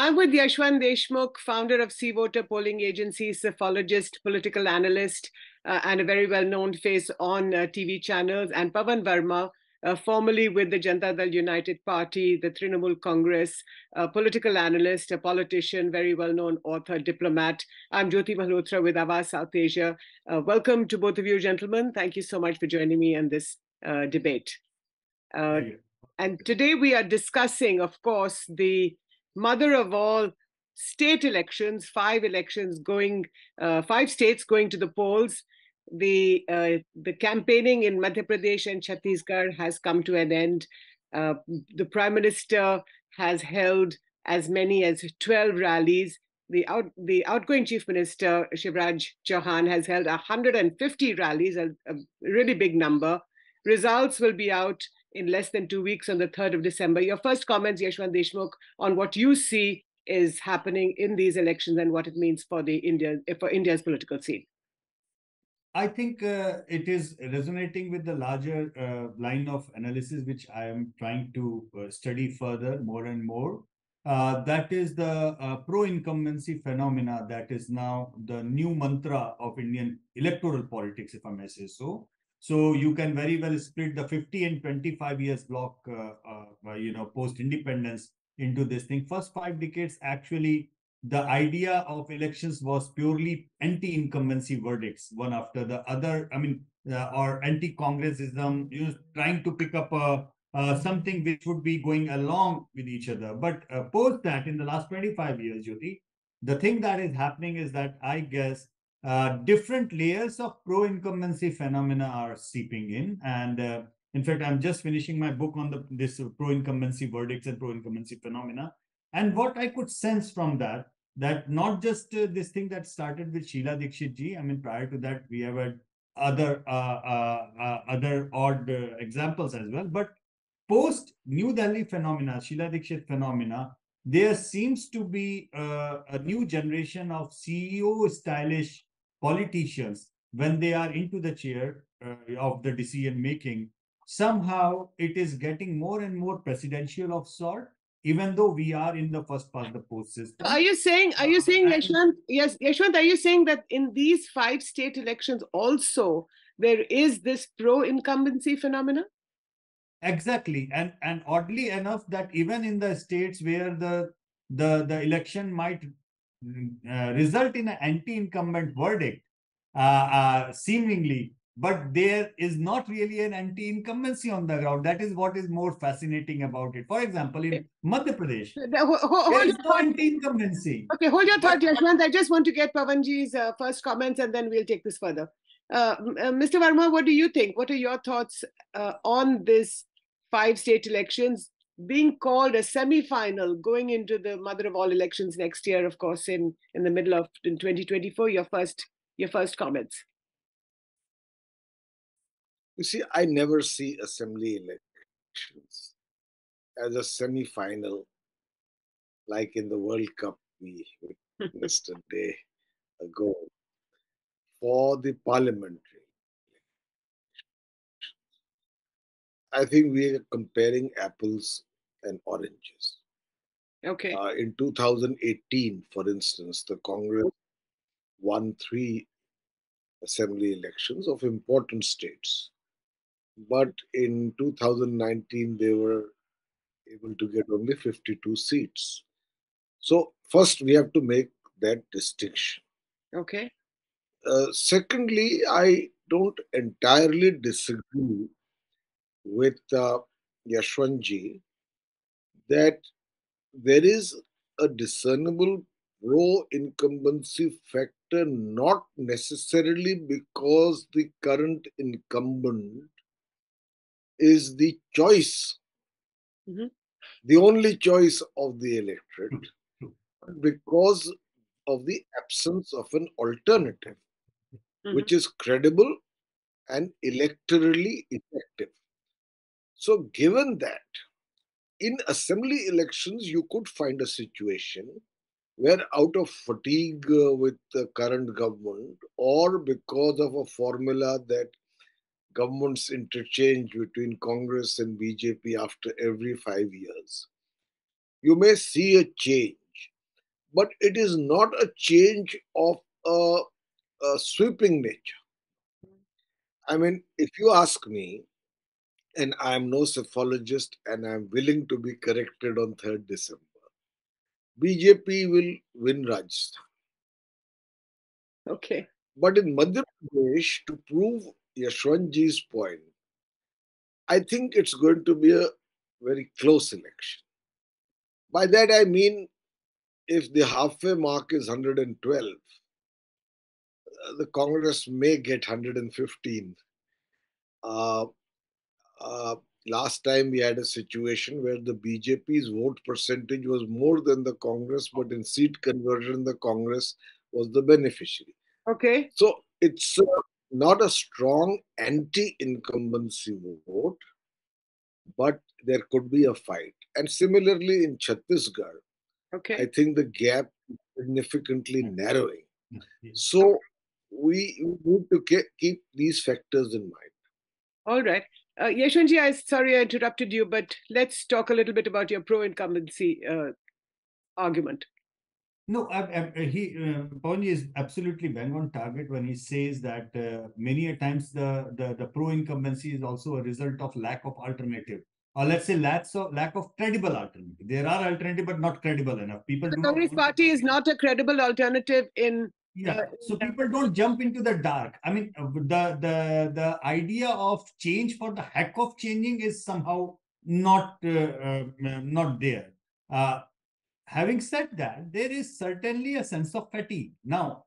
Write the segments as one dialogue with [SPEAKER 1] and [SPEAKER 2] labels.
[SPEAKER 1] I'm with Yashwant Deshmukh, founder of Sea Voter Polling Agency, psephologist, political analyst, and a very well-known face on TV channels, and Pavan Varma, formerly with the Janata Dal United Party, the Trinamool Congress, a political analyst, a politician, very well-known author, diplomat. I'm Jyoti Malhotra with AwaazSouthAsia. Welcome to both of you, gentlemen. Thank you so much for joining me in this debate. And today we are discussing, of course, the mother of all state elections, five states going to the polls. The campaigning in Madhya Pradesh and Chhatisgarh has come to an end. The Prime Minister has held as many as 12 rallies. The outgoing Chief Minister, Shivraj Chauhan, has held 150 rallies, a really big number. Results will be out in less than 2 weeks on the 3rd of December. Your first comments, Yashwant Deshmukh, on what you see is happening in these elections and what it means for India's political scene.
[SPEAKER 2] I think it is resonating with the larger line of analysis, which I am trying to study further more and more. That is the pro-incumbency phenomena that is now the new mantra of Indian electoral politics, if I may say so. So you can very well split the 50 and 25 years block, post-independence into this thing. First 5 decades, actually, the idea of elections was purely anti-incumbency verdicts, one after the other. I mean, or anti-congressism, trying to pick up something which would be going along with each other. But post that, in the last 25 years, Jyoti, the thing that is happening is that I guess different layers of pro-incumbency phenomena are seeping in. And in fact, I'm just finishing my book on this pro-incumbency verdicts and pro-incumbency phenomena. And what I could sense from that not just this thing that started with Sheila Dikshit ji. I mean, prior to that, we have had other odd examples as well. But post New Delhi phenomena, Sheila Dikshit phenomena, there seems to be a new generation of CEO stylish politicians when they are into the chair of the decision making. Somehow it is getting more and more presidential of sort, even though we are in the first past the post system.
[SPEAKER 1] Are you saying, Yashwant, yes, Yashwant, are you saying that in these 5 state elections also there is this pro-incumbency phenomena?
[SPEAKER 2] Exactly. And oddly enough, that even in the states where the election might result in an anti-incumbent verdict, seemingly, but there is not really an anti-incumbency on the ground. That is what is more fascinating about it. For example, in Madhya Pradesh, there is no anti-incumbency.
[SPEAKER 1] Okay, hold your thought, Yashwant. I just want to get Pavanji's first comments and then we'll take this further. Mr. Varma, what do you think? What are your thoughts on this 5 state elections being called a semi-final going into the mother of all elections next year, of course, in the middle of 2024? Your first comments.
[SPEAKER 3] You see, I never see assembly elections as a semi-final like in the World Cup we witnessed a day ago for the parliamentary. I think we are comparing apples and oranges.
[SPEAKER 1] Okay.
[SPEAKER 3] In 2018, for instance, the Congress won 3 assembly elections of important states. But in 2019, they were able to get only 52 seats. So first, we have to make that distinction.
[SPEAKER 1] Okay.
[SPEAKER 3] Secondly, I don't entirely disagree with Yashwantji that there is a discernible pro-incumbency factor, not necessarily because the current incumbent is the choice, the only choice of the electorate, because of the absence of an alternative, which is credible and electorally effective. So given that, in assembly elections, you could find a situation where out of fatigue with the current government or because of a formula that governments interchange between Congress and BJP after every 5 years, you may see a change but it is not a change of a sweeping nature. I mean, if you ask me, and I am no psephologist and I am willing to be corrected on 3rd December, BJP will win Rajasthan.
[SPEAKER 1] Okay.
[SPEAKER 3] But in Madhya Pradesh, to prove Yashwantji's point, I think it's going to be a very close election. By that I mean, if the halfway mark is 112, the Congress may get 115. Uh, uh, Last time we had a situation where the BJP's vote percentage was more than the Congress, but in seat conversion, the Congress was the beneficiary.
[SPEAKER 1] Okay.
[SPEAKER 3] So it's not a strong anti incumbency vote, but there could be a fight. And similarly, in Chhattisgarh,
[SPEAKER 1] Okay.
[SPEAKER 3] I think the gap is significantly narrowing.
[SPEAKER 2] Yes.
[SPEAKER 3] So we need to keep these factors in mind.
[SPEAKER 1] All right. Yashwantji, sorry I interrupted you, but let's talk a little bit about your pro-incumbency argument.
[SPEAKER 2] No, Pawan is absolutely bang on target when he says that many a times the pro-incumbency is also a result of lack of alternative, or let's say lack of credible alternative. There are alternative, but not credible enough. People
[SPEAKER 1] The
[SPEAKER 2] do not
[SPEAKER 1] Congress
[SPEAKER 2] want
[SPEAKER 1] party
[SPEAKER 2] to
[SPEAKER 1] is not a credible alternative in.
[SPEAKER 2] Yeah, so people don't jump into the dark. I mean, the idea of change for the heck of changing is somehow not there. Having said that, there is certainly a sense of fatigue. Now,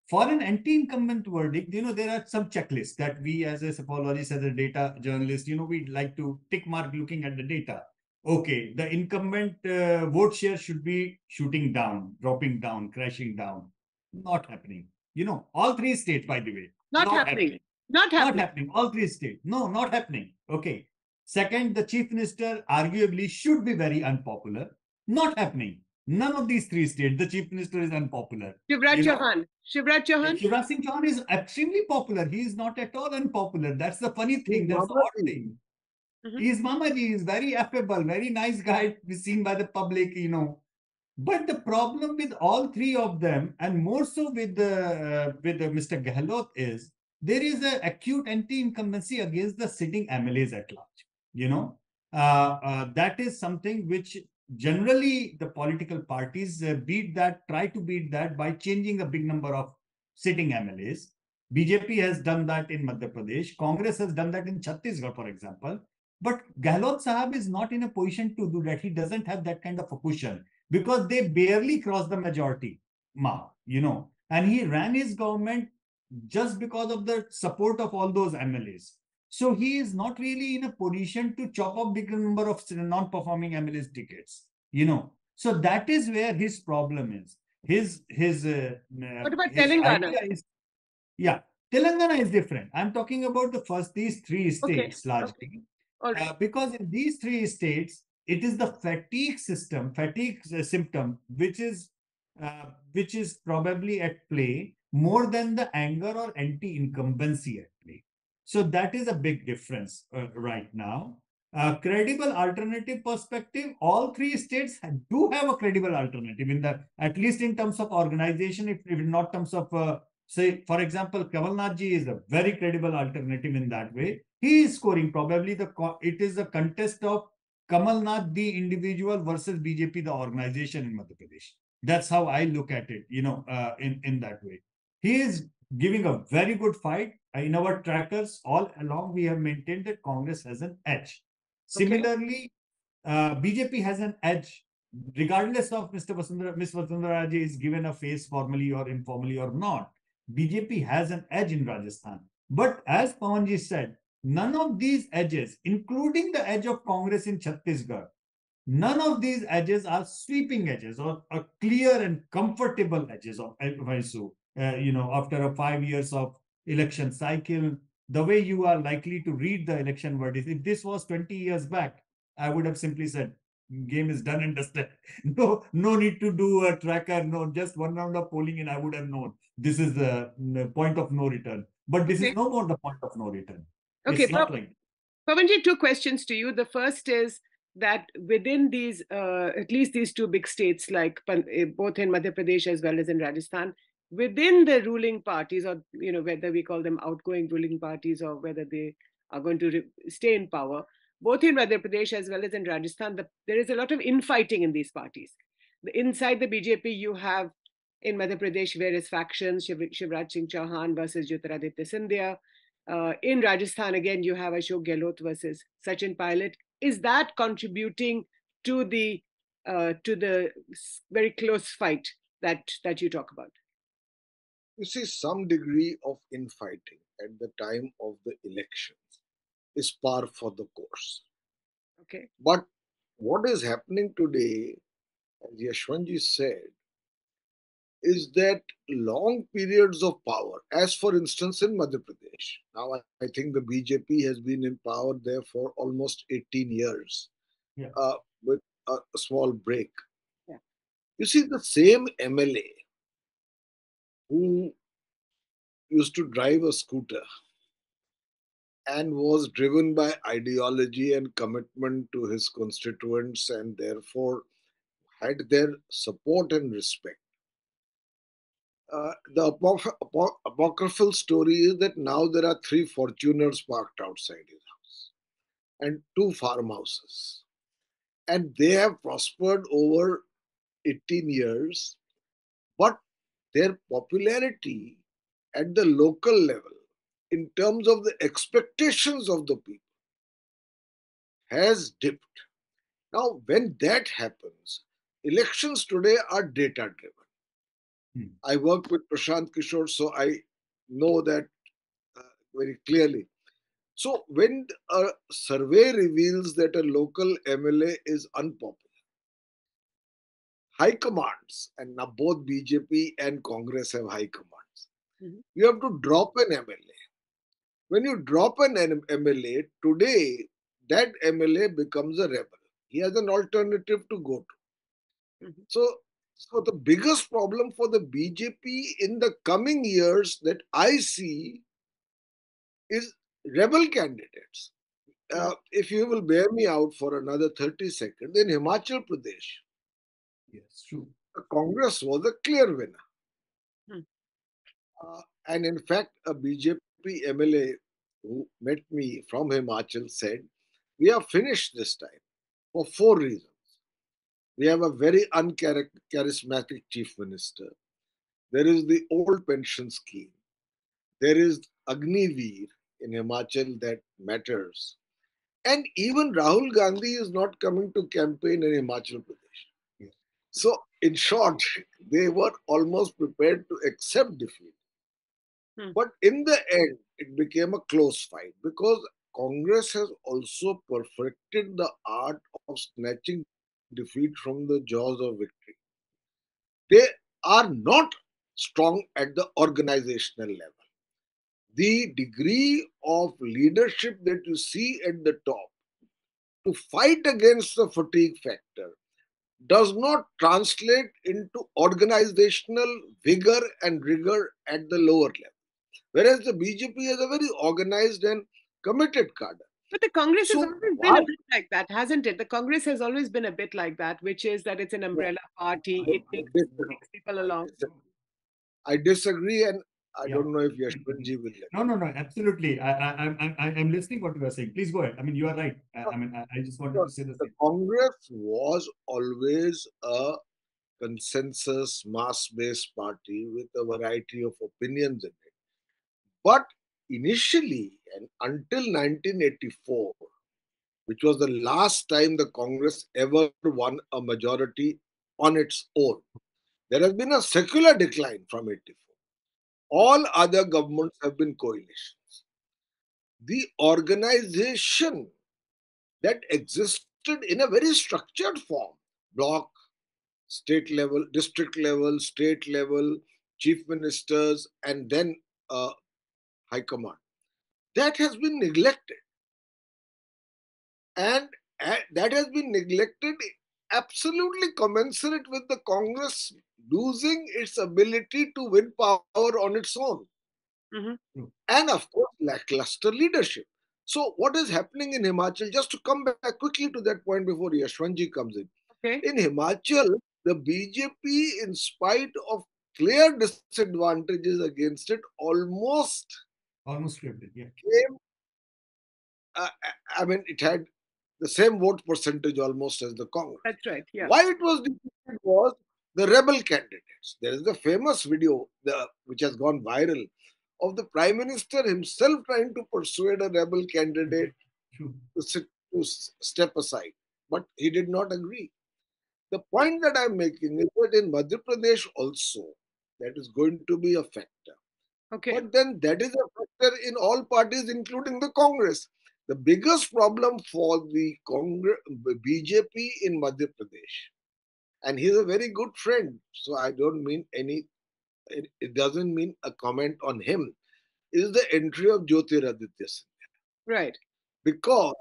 [SPEAKER 2] for an anti-incumbent verdict, there are some checklists that we as a psephologist, as a data journalist, we like to tick mark looking at the data. Okay, the incumbent vote share should be shooting down, dropping down, crashing down. Not happening. All three states, by the way.
[SPEAKER 1] Not happening. Not happening.
[SPEAKER 2] Not happening. All three states. No, not happening. Okay. Second, the chief minister arguably should be very unpopular. Not happening. None of these three states, the chief minister is unpopular.
[SPEAKER 1] Shivraj Chauhan. Shivraj Chauhan.
[SPEAKER 2] Shivraj Singh Chauhan is extremely popular. He is not at all unpopular. That's the funny thing. That's the odd thing. He is Mamaji. He is very affable, very nice guy, seen by the public, But the problem with all three of them, and more so with Mr. Gehlot, is there is an acute anti-incumbency against the sitting MLAs at large. That is something which generally the political parties try to beat that by changing a big number of sitting MLAs. BJP has done that in Madhya Pradesh. Congress has done that in Chhattisgarh, for example. But Gehlot Sahab is not in a position to do that. He doesn't have that kind of a cushion because they barely crossed the majority mark, and he ran his government just because of the support of all those MLAs. So he is not really in a position to chop up bigger number of non-performing MLAs tickets, So that is where his problem is.
[SPEAKER 1] What about Telangana?
[SPEAKER 2] Yeah, Telangana is different. I'm talking about these three states largely.
[SPEAKER 1] Okay.
[SPEAKER 2] Because in these three states, it is the fatigue symptom, which is probably at play more than the anger or anti-incumbency at play. So that is a big difference right now. Credible alternative perspective, all three states do have a credible alternative at least in terms of organization, if not terms of say, for example, Kamalnathji is a very credible alternative in that way. He is scoring probably it is a contest of Kamalnath, the individual, versus BJP, the organization in Madhya Pradesh. That's how I look at it, in that way. He is giving a very good fight. In our trackers, all along, we have maintained that Congress has an edge. Similarly, BJP has an edge, regardless of Ms. Vasundhara Raje is given a face formally or informally or not. BJP has an edge in Rajasthan. But as Pawanji said, none of these edges, including the edge of Congress in Chhattisgarh, none of these edges are sweeping edges or clear and comfortable edges of Vaisu. After a 5 years of election cycle, the way you are likely to read the election verdict. If this was 20 years back, I would have simply said, game is done and dusted. No need to do a tracker. No, just one round of polling and I would have known this is the point of no return. But this is no more the point of no return.
[SPEAKER 1] Okay,
[SPEAKER 2] it's not like
[SPEAKER 1] Pavanji, two questions to you. The first is, that within these, at least these two big states, like both in Madhya Pradesh as well as in Rajasthan, within the ruling parties, or whether we call them outgoing ruling parties or whether they are going to stay in power, both in Madhya Pradesh as well as in Rajasthan, there is a lot of infighting in these parties. Inside the BJP, you have in Madhya Pradesh various factions: Shivraj Singh Chauhan versus Jyotiraditya Scindia. In Rajasthan, again, you have Ashok Gehlot versus Sachin Pilot. Is that contributing to the very close fight that you talk about?
[SPEAKER 3] You see, some degree of infighting at the time of the elections is par for the course.
[SPEAKER 1] Okay.
[SPEAKER 3] But what is happening today, as Yashwantji said, is that long periods of power, as for instance in Madhya Pradesh. Now, I think the BJP has been in power there for almost 18 years,
[SPEAKER 2] Yeah.
[SPEAKER 3] with a small break.
[SPEAKER 1] Yeah.
[SPEAKER 3] You see, the same MLA who used to drive a scooter and was driven by ideology and commitment to his constituents and therefore had their support and respect. The apocryphal story is that now there are 3 Fortuners parked outside his house and 2 farmhouses. And they have prospered over 18 years, but their popularity at the local level, in terms of the expectations of the people, has dipped. Now, when that happens, elections today are data driven. I work with Prashant Kishore, so I know that very clearly. So, when a survey reveals that a local MLA is unpopular, high commands, and now both BJP and Congress have high commands, you have to drop an MLA. When you drop an MLA, today that MLA becomes a rebel. He has an alternative to go to. So the biggest problem for the BJP in the coming years that I see is rebel candidates. If you will bear me out for another 30 seconds, in Himachal Pradesh,
[SPEAKER 2] yes, true.
[SPEAKER 3] The Congress was a clear winner. And in fact, a BJP MLA who met me from Himachal said, we are finished this time for 4 reasons. We have a very uncharismatic chief minister. There is the old pension scheme. There is Agniveer in Himachal that matters. And even Rahul Gandhi is not coming to campaign in Himachal Pradesh.
[SPEAKER 2] Yes.
[SPEAKER 3] So, in short, they were almost prepared to accept defeat. But in the end, it became a close fight because Congress has also perfected the art of snatching defeat from the jaws of victory. They are not strong at the organizational level. The degree of leadership that you see at the top to fight against the fatigue factor does not translate into organizational vigor and rigor at the lower level. Whereas the BJP is a very organized and committed cadre.
[SPEAKER 1] But the Congress has always been a bit like that, hasn't it? The Congress has always been a bit like that, which is that it's an umbrella party. It takes people along.
[SPEAKER 3] I disagree, and I don't know if Yashwantji will.
[SPEAKER 2] No, absolutely. I'm listening what you are saying. Please go ahead. I mean, you are right. I just wanted to say the same.
[SPEAKER 3] Congress was always a consensus, mass-based party with a variety of opinions in it. But initially, and until 1984, which was the last time the Congress ever won a majority on its own, there has been a secular decline from 84. All other governments have been coalitions. The organization that existed in a very structured form, block, state level, district level, state level, chief ministers, and then high command, that has been neglected. And that has been neglected absolutely commensurate with the Congress losing its ability to win power on its own. And of course, lackluster leadership. So what is happening in Himachal, just to come back quickly to that point before Yashwantji comes in.
[SPEAKER 1] Okay.
[SPEAKER 3] In Himachal, the BJP, in spite of clear disadvantages against it, almost
[SPEAKER 2] flipped it, yeah.
[SPEAKER 3] came, I mean, it had the same vote percentage almost as the Congress.
[SPEAKER 1] That's right. Yeah.
[SPEAKER 3] Why it was defeated was the rebel candidates. There is the famous video which has gone viral of the Prime Minister himself trying to persuade a rebel candidate to step aside. But he did not agree. The point that I'm making is that in Madhya Pradesh also, that is going to be a factor.
[SPEAKER 1] Okay.
[SPEAKER 3] But then that is a factor in all parties, including the Congress. The biggest problem for the BJP in Madhya Pradesh, and he's a very good friend, so I don't mean it doesn't mean a comment on him, is the entry of Jyotiraditya Sindhya.
[SPEAKER 1] Right.
[SPEAKER 3] Because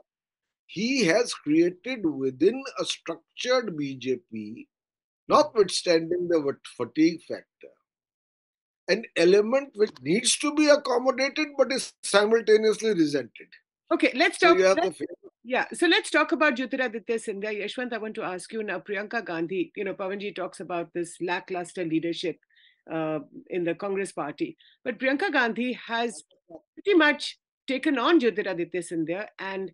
[SPEAKER 3] he has created within a structured BJP, notwithstanding the fatigue factor, an element which needs to be accommodated but is simultaneously resented.
[SPEAKER 1] Okay, let's
[SPEAKER 3] So
[SPEAKER 1] talk.
[SPEAKER 3] you have
[SPEAKER 1] So let's talk about Jyotiraditya Sindhya. Yashwant, I want to ask you now, Priyanka Gandhi, Pavanji talks about this lackluster leadership in the Congress party. But Priyanka Gandhi has pretty much taken on Jyotiraditya Sindhya, and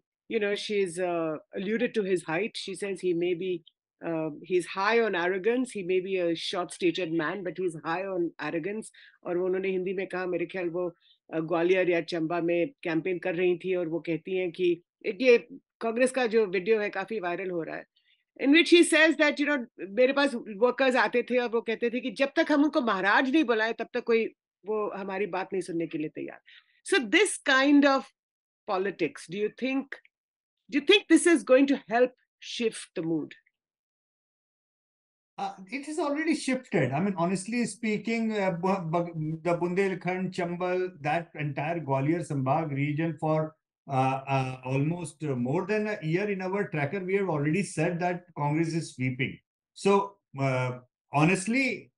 [SPEAKER 1] she's alluded to his height. She says he may be he's high on arrogance. He may be a short-statured man, but he's high on arrogance. और वो उन्होंने हिंदी में कहा, मेरे ख्याल वो ग्वालियर या चंबा में कैंपेन कर रही थी, और वो कहती हैं कि ये कांग्रेस का जो वीडियो है काफी वायरल हो रहा है, in which he says that मेरे पास वर्कर्स आते थे और वो कहते थे कि जब तक हम उनको महाराज नहीं बुलाए तब तक कोई वो हमारी बात नहीं सुनने के लिए तैयार. So this kind of politics, do you think this is going to help shift the mood?
[SPEAKER 2] It has already shifted. I mean, honestly speaking, the Bundelkhand, Chambal, that entire Gwalior Sambhag region for almost more than a year in our tracker, we have already said that Congress is sweeping. So, honestly,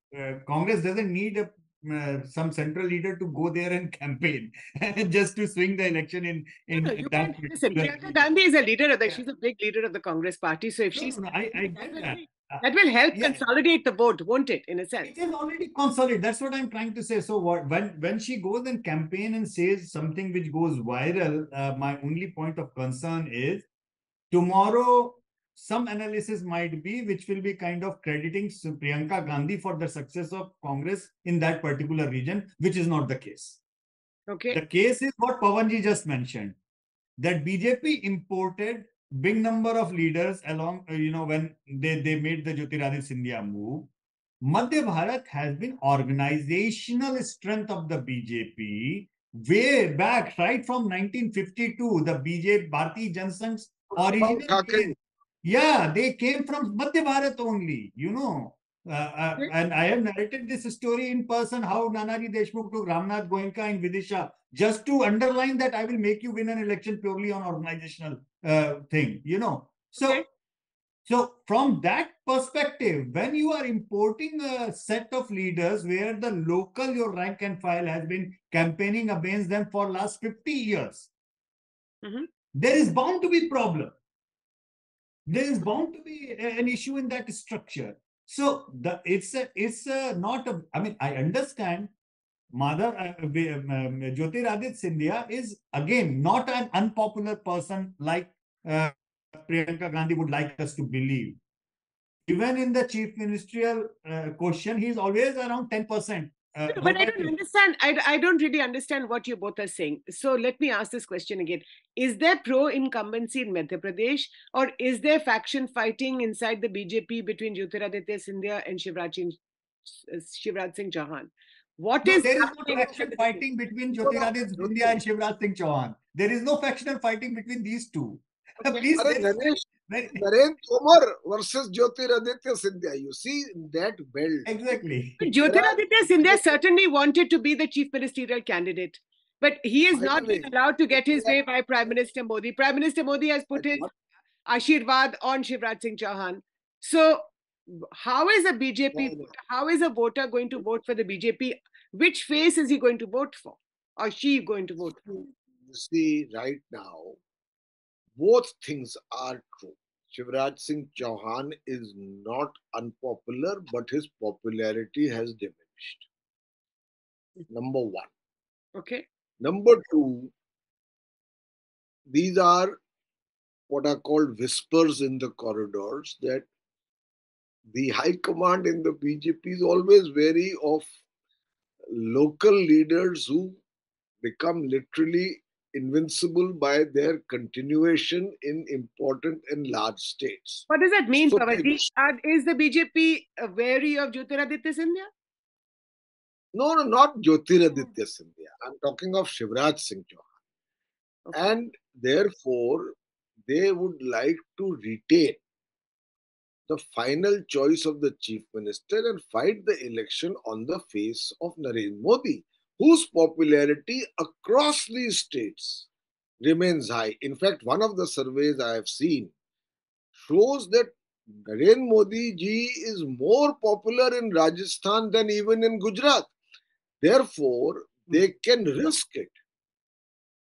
[SPEAKER 2] Congress doesn't need some central leader to go there and campaign just to swing the election in that.
[SPEAKER 1] Listen, Priyanka Gandhi is a leader of the, she's a big leader of the Congress party. So if she's, that will help consolidate the vote, won't it, in a sense?
[SPEAKER 2] It is already consolidated. That's what I'm trying to say. So when she goes and campaign and says something which goes viral, my only point of concern is tomorrow some analysis might be which will be kind of crediting Priyanka Gandhi for the success of Congress in that particular region, which is not the case.
[SPEAKER 1] Okay.
[SPEAKER 2] The case is what Pavanji just mentioned, that BJP imported big number of leaders along, when they made the Jyotiraditya Sindhya move. Madhya Bharat has been organizational strength of the BJP way back, right from 1952. The BJP, Bharatiya Janasangh's original case, they came from Madhya Bharat only, and I have narrated this story in person, how Nanaji Deshmukh took Ramnath Goenka in Vidisha, just to underline that I will make you win an election purely on organizational thing, So from that perspective, when you are importing a set of leaders where the local, your rank and file has been campaigning against them for last 50 years, there is bound to be problem. There is bound to be an issue in that structure. So it's not a, I mean, I understand Jyotiraditya Sindhya is again not an unpopular person like Priyanka Gandhi would like us to believe. Even in the chief ministerial question, he is always around 10%.
[SPEAKER 1] But I don't understand. I don't really understand what you both are saying. So let me ask this question again. Is there pro-incumbency in Madhya Pradesh, or is there faction fighting inside the BJP between Jyotiraditya Sindhya and Shivraj Singh Chauhan?
[SPEAKER 2] There is no faction fighting between Jyotiraditya Sindhya and Shivraj Singh Chauhan. There is no factional fighting between these two. Please,
[SPEAKER 3] Narendra Tomar versus Jyotiraditya Sindhya. You see that belt.
[SPEAKER 2] Exactly.
[SPEAKER 1] Jyotiraditya Sindhya certainly wanted to be the chief ministerial candidate, but he is not allowed to get his way by Prime Minister Modi. Prime Minister Modi has put his Ashirwad on Shivraj Singh Chauhan. So how is a BJP, how is a voter going to vote for the BJP? Which face is he going to vote for, or she going to vote for?
[SPEAKER 3] you see, right now, both things are true. Shivraj Singh Chauhan is not unpopular, but his popularity has diminished. Number one.
[SPEAKER 1] Okay.
[SPEAKER 3] Number two, these are what are called whispers in the corridors that the high command in the BJP is always wary of local leaders who become literally invincible by their continuation in important and large states.
[SPEAKER 1] What does that mean,
[SPEAKER 3] So,
[SPEAKER 1] Pavanji? Is the BJP wary of Jyotiraditya Scindia?
[SPEAKER 3] no, not Jyotiraditya Scindia. I'm talking of Shivraj Singh Chauhan.
[SPEAKER 1] Okay.
[SPEAKER 3] And therefore, they would like to retain the final choice of the chief minister and fight the election on the face of Narendra Modi, whose popularity across these states remains high. In fact, one of the surveys I have seen shows that Narendra Modi ji is more popular in Rajasthan than even in Gujarat. Therefore, they can risk it.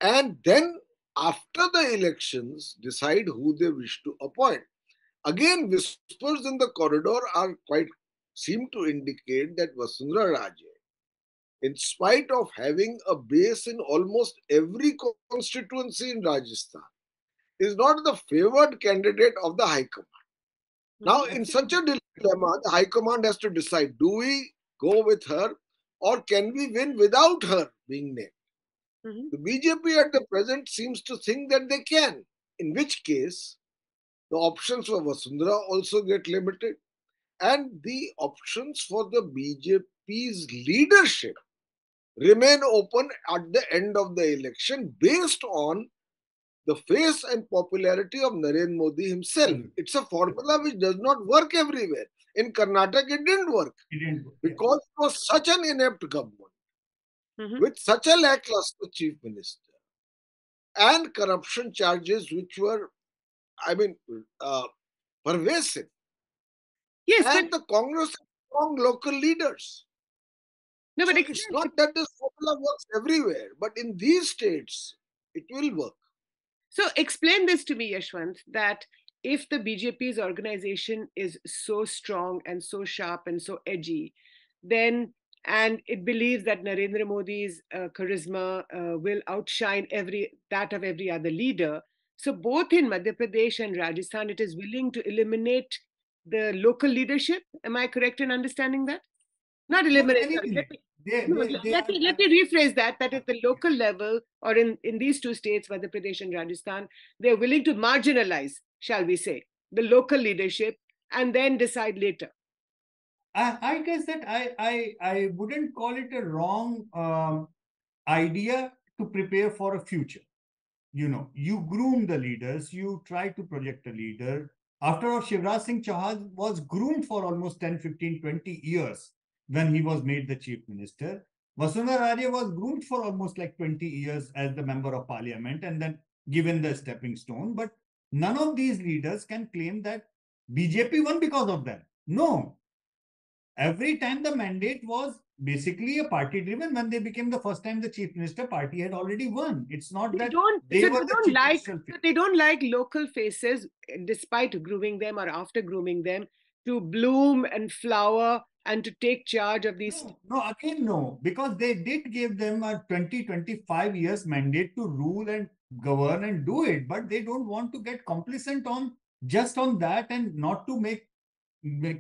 [SPEAKER 3] And then, after the elections, decide who they wish to appoint. Again, whispers in the corridor are quite seem to indicate that Vasundhara Raje, in spite of having a base in almost every constituency in Rajasthan, is not the favored candidate of the High Command. Now, in such a dilemma, the High Command has to decide, do we go with her or can we win without her being named? The BJP at the present seems to think that they can, in which case the options for Vasundhara also get limited, and the options for the BJP's leadership remain open at the end of the election based on the face and popularity of Narendra Modi himself. It's a formula which does not work everywhere. In Karnataka, it didn't work because it was such an inept government with such a lackluster chief minister and corruption charges which were, pervasive.
[SPEAKER 1] Yes,
[SPEAKER 3] and the Congress has strong local leaders.
[SPEAKER 1] No, but
[SPEAKER 3] so it's not that this formula works everywhere, but in these states, it will work.
[SPEAKER 1] So explain this to me, Yashwant, that if the BJP's organization is so strong and so sharp and so edgy, then and it believes that Narendra Modi's charisma will outshine that of every other leader. So both in Madhya Pradesh and Rajasthan, it is willing to eliminate the local leadership. Am I correct in understanding that? Not eliminate. Let me rephrase that. That at the local level, or in these two states, Madhya Pradesh and Rajasthan, they're willing to marginalize, shall we say, the local leadership and then decide later.
[SPEAKER 2] I guess that I wouldn't call it a wrong idea to prepare for a future. You groom the leaders, you try to project a leader. After all, Shivraj Singh Chauhan was groomed for almost 10, 15, 20 years when he was made the chief minister. Vasundhara Raje was groomed for almost like 20 years as the member of parliament and then given the stepping stone. But none of these leaders can claim that BJP won because of them. No. Every time the mandate was basically a party driven. When they became the first time the chief minister, party had already won. It's not they
[SPEAKER 1] don't like local faces, despite grooming them or after grooming them, to bloom and flower and to take charge of these.
[SPEAKER 2] No, because they did give them a 20-25 years mandate to rule and govern and do it, but they don't want to get complacent on just on that and not to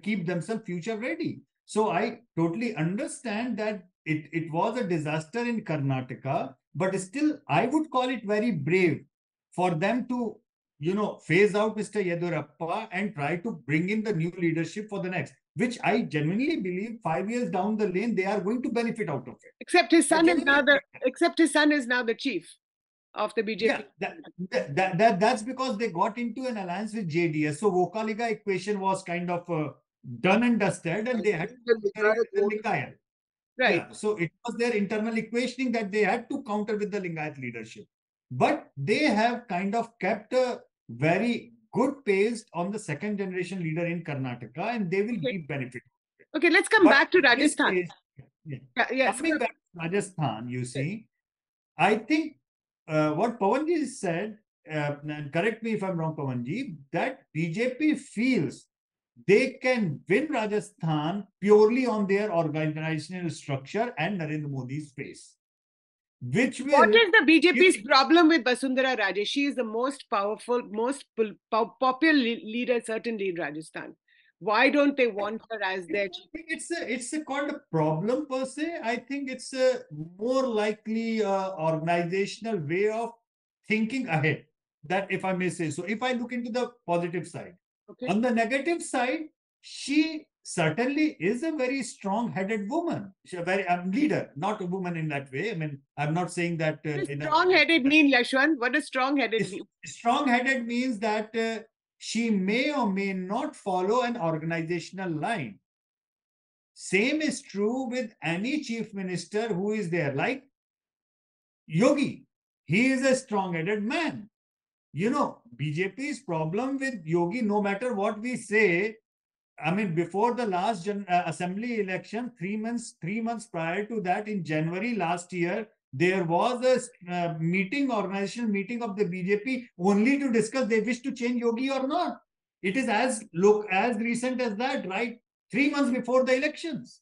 [SPEAKER 2] keep themselves future ready. So I totally understand that it was a disaster in Karnataka, but still I would call it very brave for them to phase out Mr. Yediyurappa and try to bring in the new leadership for the next, which I genuinely believe 5 years down the lane they are going to benefit out of it.
[SPEAKER 1] Except his son is now the chief of the BJP.
[SPEAKER 2] Yeah, that's because they got into an alliance with JDS. So Vocaliga equation was kind of done and dusted, and they had the Lingayat.
[SPEAKER 1] Right.
[SPEAKER 2] Yeah, so it was their internal equationing that they had to counter with the Lingayat leadership. But they have kind of kept a very good pace on the second generation leader in Karnataka, and they will be benefited.
[SPEAKER 1] Okay, let's come back to Rajasthan.
[SPEAKER 2] Coming back to Rajasthan, you see, I think what Pavanji said, and correct me if I'm wrong, Pavanji, that BJP feels they can win Rajasthan purely on their organizational structure and Narendra Modi's face, which
[SPEAKER 1] What
[SPEAKER 2] will
[SPEAKER 1] is the BJP's problem with Vasundhara Raje? She is the most powerful, most popular leader, certainly in Rajasthan. Why don't they want her as their chief?
[SPEAKER 2] I think it's called a problem per se. I think it's a more likely organizational way of thinking ahead. That, if I may say so. If I look into the positive side,
[SPEAKER 1] Okay.
[SPEAKER 2] on the negative side, she certainly is a very strong-headed woman. She's a very leader, not a woman in that way. I mean, I'm not saying that.
[SPEAKER 1] What does strong-headed mean, Yashwant? What does strong-headed mean?
[SPEAKER 2] Strong-headed means that she may or may not follow an organizational line. Same is true with any chief minister who is there, like Yogi. He is a strong-headed man. You know, BJP's problem with Yogi, no matter what we say, I mean, before the last assembly election, 3 months prior to that, in January last year, there was a organizational meeting of the BJP only to discuss they wish to change Yogi or not. It is as recent as that, right? 3 months before the elections.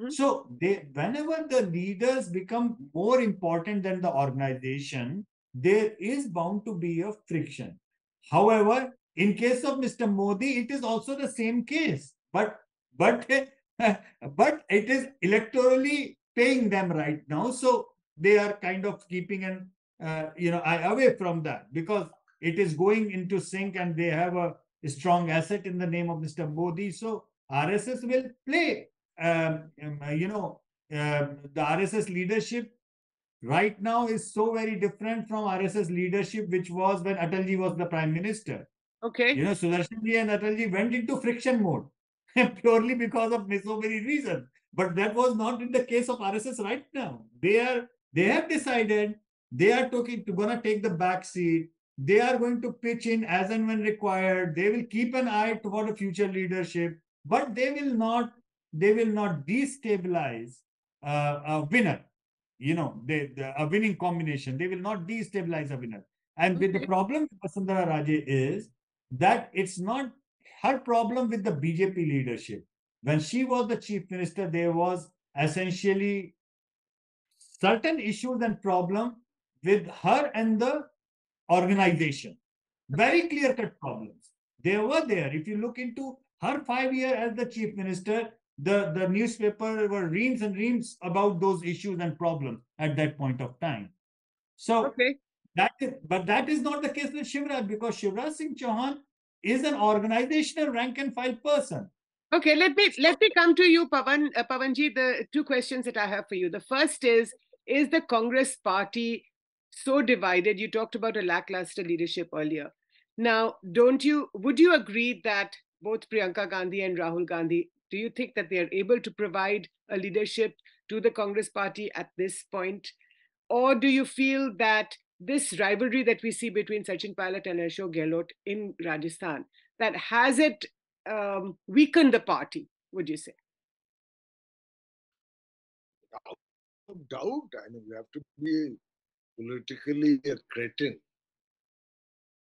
[SPEAKER 2] So whenever the leaders become more important than the organization, there is bound to be a friction. However, in case of Mr. Modi, it is also the same case, but but but it is electorally paying them right now, so they are kind of keeping an eye away from that, because it is going into sync and they have a strong asset in the name of Mr. Modi. So RSS will play the RSS leadership right now is so very different from RSS leadership, which was when Atalji was the prime minister.
[SPEAKER 1] Okay.
[SPEAKER 2] Sudarshanji and Atalji went into friction mode purely because of so many reasons. But that was not in the case of RSS right now. They have decided they are going to take the back seat. They are going to pitch in as and when required. They will keep an eye toward a future leadership, but they will not destabilize a winner. A winning combination. They will not destabilize a winner. And with the problem with Vasundhara Raje is that it's not her problem with the BJP leadership. When she was the chief minister, there was essentially certain issues and problem with her and the organization. Very clear-cut problems. They were there. If you look into her 5 years as the chief minister, the newspaper were reams and reams about those issues and problems at that point of time. So that is not the case with Shivraj, because Shivraj Singh Chauhan is an organizational rank and file person.
[SPEAKER 1] Okay, let me come to you, Pavanji. The two questions that I have for you. The first is the Congress party so divided? You talked about a lackluster leadership earlier. Now, would you agree that both Priyanka Gandhi and Rahul Gandhi, do you think that they are able to provide a leadership to the Congress party at this point? Or do you feel that this rivalry that we see between Sachin Pilot and Ashok Gehlot in Rajasthan, that has it weakened the party, would you say?
[SPEAKER 3] No doubt. I mean, you have to be politically a cretin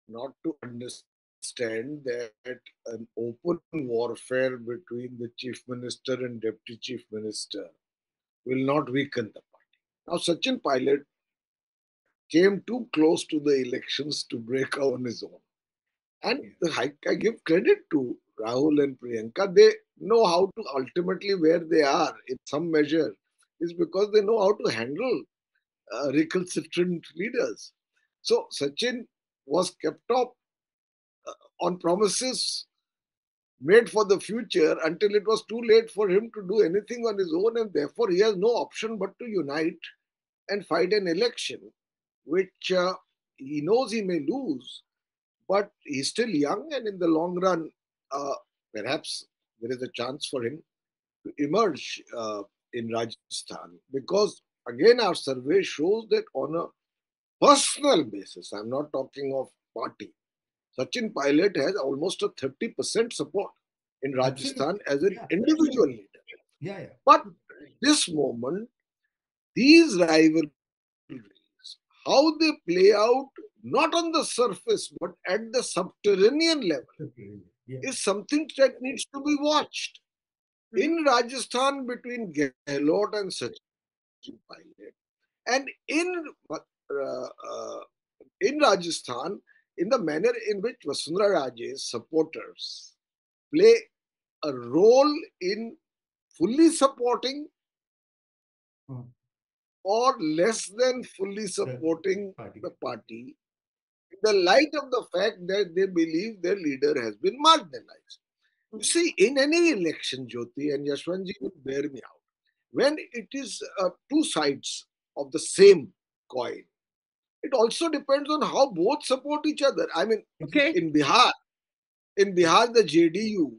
[SPEAKER 3] not to understand that an open warfare between the chief minister and deputy chief minister will not weaken the party. Now, Sachin Pilot came too close to the elections to break out on his own. And I give credit to Rahul and Priyanka. They know how to ultimately where they are in some measure is because they know how to handle recalcitrant leaders. So Sachin was kept up on promises made for the future until it was too late for him to do anything on his own, and therefore he has no option but to unite and fight an election, which he knows he may lose, but he's still young, and in the long run, perhaps there is a chance for him to emerge in Rajasthan. Because again, our survey shows that on a personal basis, I'm not talking of party, Sachin Pilot has almost a 30% support in Rajasthan as an individual leader. But at this moment, these rivalries how they play out, not on the surface, but at the subterranean level, is something that needs to be watched. In Rajasthan, between Gehlot and Sachin Pilot, and in Rajasthan, in the manner in which Vasundhara Raje's supporters play a role in fully supporting or less than fully supporting the party, in the light of the fact that they believe their leader has been marginalized. You see, in any election, Jyoti and Yashwantji will bear me out, when it is two sides of the same coin, it also depends on how both support each other. I mean, in Bihar, the JDU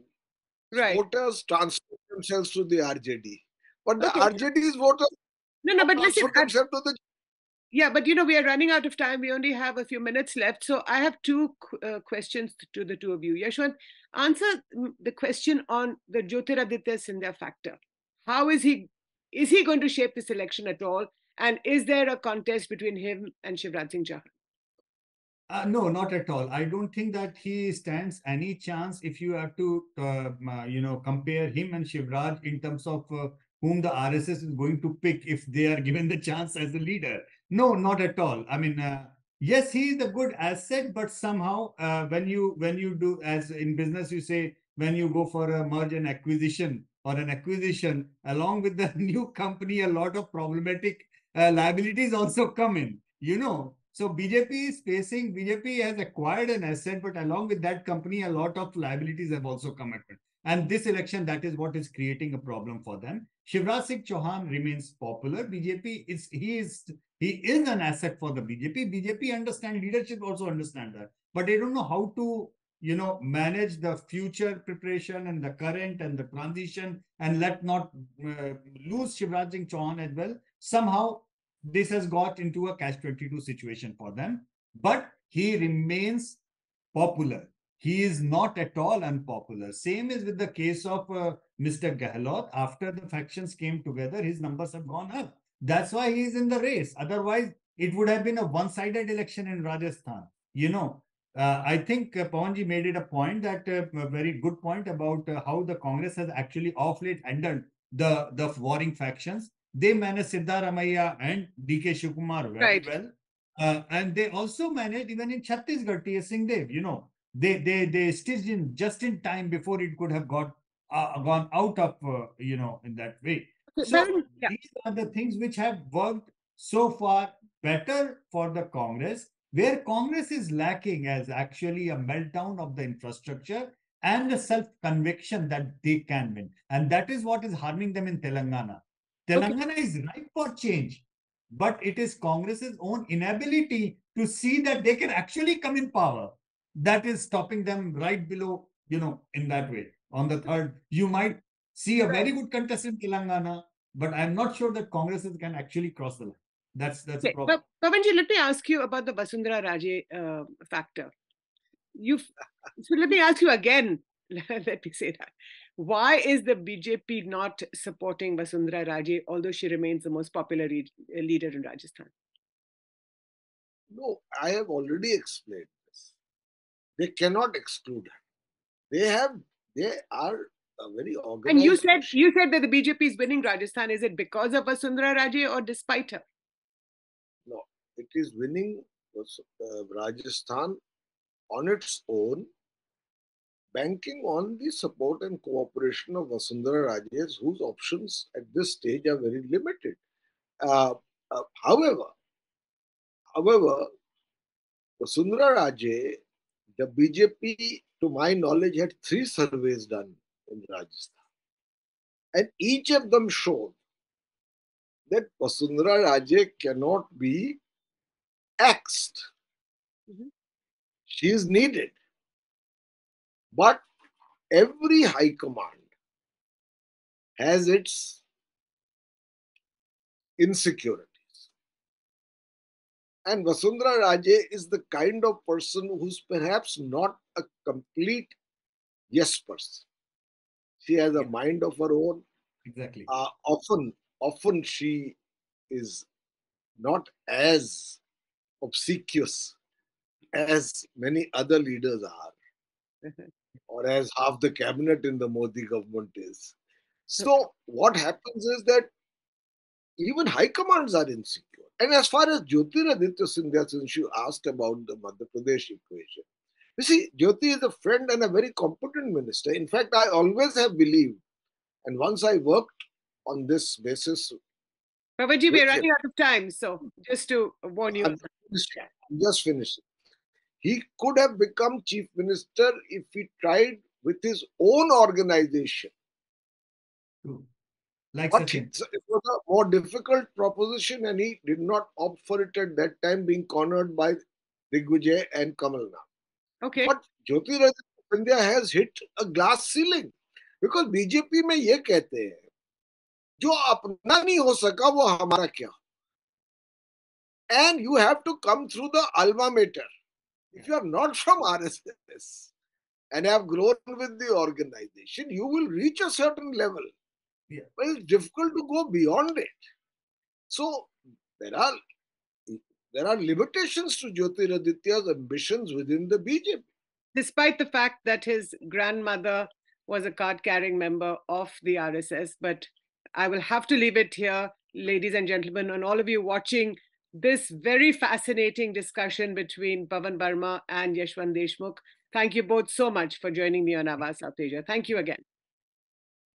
[SPEAKER 3] voters transfer themselves to the RJD, but the RJD's voters
[SPEAKER 1] but listen,
[SPEAKER 3] transfer themselves to the.
[SPEAKER 1] Yeah, but we are running out of time. We only have a few minutes left. So I have two questions to the two of you. Yashwant, answer the question on the Jyotiraditya Scindia factor. How is he going to shape this election at all? And is there a contest between him and Shivraj Singh Chauhan?
[SPEAKER 2] No, not at all. I don't think that he stands any chance if you have to, compare him and Shivraj in terms of whom the RSS is going to pick if they are given the chance as a leader. No, not at all. I mean, yes, he is a good asset, but somehow when you do, as in business, you say when you go for a merge and acquisition or an acquisition, along with the new company, a lot of problematic liabilities also come in. So BJP has acquired an asset, but along with that company, a lot of liabilities have also come at it. And this election, that is what is creating a problem for them. Shivraj Singh Chauhan remains popular. He is an asset for the BJP. BJP understand, leadership also understand that, but they don't know how to manage the future preparation and the current and the transition, and let not lose Shivraj Singh Chauhan as well. Somehow this has got into a catch-22 situation for them, but he remains popular. He is not at all unpopular. Same is with the case of Mr. Gehlot. After the factions came together, his numbers have gone up. That's why he is in the race. Otherwise, it would have been a one-sided election in Rajasthan. I think Pawanji made it a point that a very good point about how the Congress has actually off late handled the warring factions. They managed Siddharamaiah and D.K. Shivkumar very well. And they also managed, even in Chhattisgarh, T.S. Singh Dev, they stitched in just in time before it could have gone out of, in that way. So these are the things which have worked so far better for the Congress. Where Congress is lacking as actually a meltdown of the infrastructure and the self-conviction that they can win. And that is what is harming them in Telangana. Telangana is ripe for change, but it is Congress's own inability to see that they can actually come in power that is stopping them right below, in that way. On the third, you might see a very good contest in Telangana, but I'm not sure that Congresses can actually cross the line. That's a problem.
[SPEAKER 1] But Pavanji, let me ask you about the Vasundhara Raje factor. So let me ask you again. Let me say that. Why is the BJP not supporting Vasundhara Raje, although she remains the most popular leader in Rajasthan?
[SPEAKER 3] No, I have already explained this. They cannot exclude her. They are a very organized.
[SPEAKER 1] And you said that the BJP is winning Rajasthan. Is it because of Vasundhara Raje or despite her?
[SPEAKER 3] No, it is winning Rajasthan on its own, banking on the support and cooperation of Vasundhara Raje, whose options at this stage are very limited. However, Vasundhara Raje, the BJP, to my knowledge, had 3 surveys done in Rajasthan. And each of them showed that Vasundhara Raje cannot be axed. She is needed. But every high command has its insecurities. And Vasundhara Raje is the kind of person who's perhaps not a complete yes person. She has a mind of her own.
[SPEAKER 2] Exactly.
[SPEAKER 3] Often she is not as obsequious as many other leaders are, or as half the cabinet in the Modi government is. So what happens is that even high commands are insecure. And as far as Jyotiraditya Scindia, since you asked about the Madhya Pradesh equation, you see, Jyoti is a friend and a very competent minister. In fact, I always have believed, and once I worked on this basis
[SPEAKER 1] Pavanji,
[SPEAKER 3] with
[SPEAKER 1] we're
[SPEAKER 3] him,
[SPEAKER 1] running out of time, so just to warn you.
[SPEAKER 3] I'm just finished. He could have become chief minister if he tried with his own organization.
[SPEAKER 2] True. Like
[SPEAKER 3] But
[SPEAKER 2] Sachin.
[SPEAKER 3] it was a more difficult proposition, and he did not opt for it at that time, being cornered by Digvijay and Kamalnath.
[SPEAKER 1] Okay.
[SPEAKER 3] But Jyotiraditya Scindia has hit a glass ceiling because BJP में ये कहते हैं जो अपना नहीं हो सका वो हमारा क्या, and you have to come through the alma mater. If you are not from RSS and have grown with the organization, you will reach a certain level.
[SPEAKER 2] Yeah.
[SPEAKER 3] But it's difficult to go beyond it. So there are limitations to Jyotiraditya's ambitions within the BJP.
[SPEAKER 1] Despite the fact that his grandmother was a card-carrying member of the RSS. But I will have to leave it here, ladies and gentlemen, and all of you watching this very fascinating discussion between Pavan Varma and Yashwant Deshmukh. Thank you both so much for joining me on Awaaz South Asia. Thank you again.